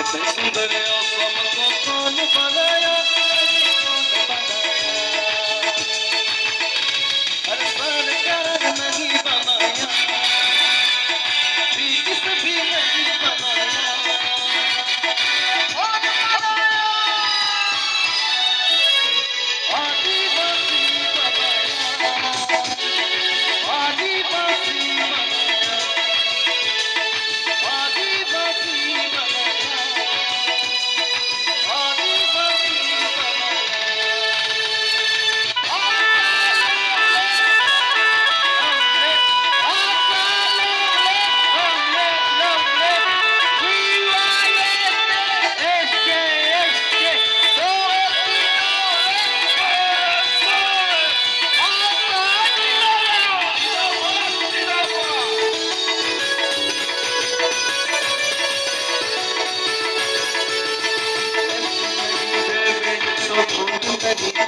सुंदर आसम को कौन बनाया, कौन बनाया, हर सरकार नहीं बनाया, ब्रिटिश भी नहीं बनाया, कौन बनाया, आदिवासी बनाया, आदिवासी बनाया, आदिवासी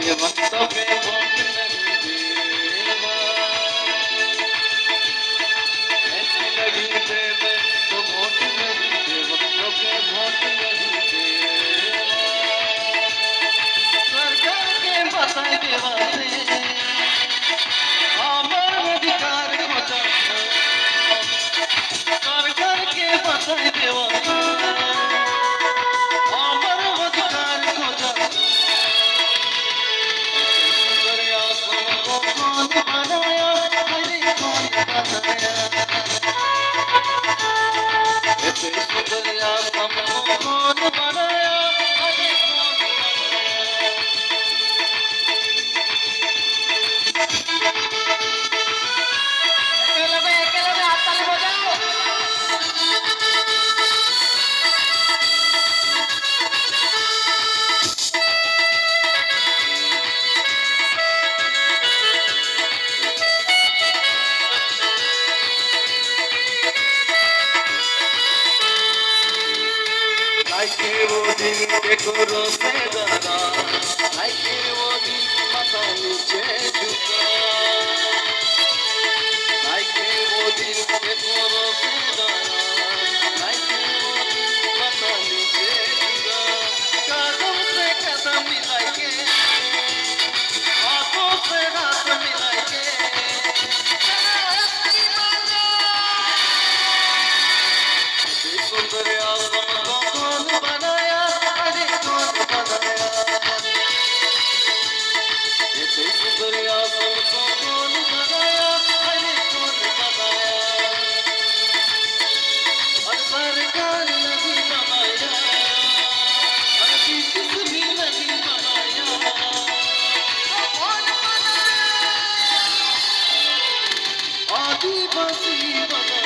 देवा तबे भोग नहीं देवा, ऐसी लगी देवे तो भोग नहीं देवा, तबे भोग नहीं देवा, सरकार के बताए देवा से हमार अधिकार खोजा, सरकार के बताए देवा हमार अधिकार खोजा, कौन बनाया, अरे कौन बनाया, ऐसे सुंदर आसम को कौन बनाया, अरे कौन बनाया। একেলগে হাততালি বজাও। लाइके वो दिन के करो से डरा, लाइके वो दिन माथा नीचे झुका, लाइके वो दिन के करो से डरा, लाइके वो दिन माथा नीचे झुका, कदम से कदम मिलाके, हाथों से हाथ मिलाके, सुंदर आसम को कौन बनाया, अरे कौन बनाया, ऐसे सुंदर आसम को कौन बनाया, अरे कौन बनाया, और सरकार नहीं बनाया, और ब्रिटिश भी नहीं बनाया, कौन बनाया, आदिवासी बनाया।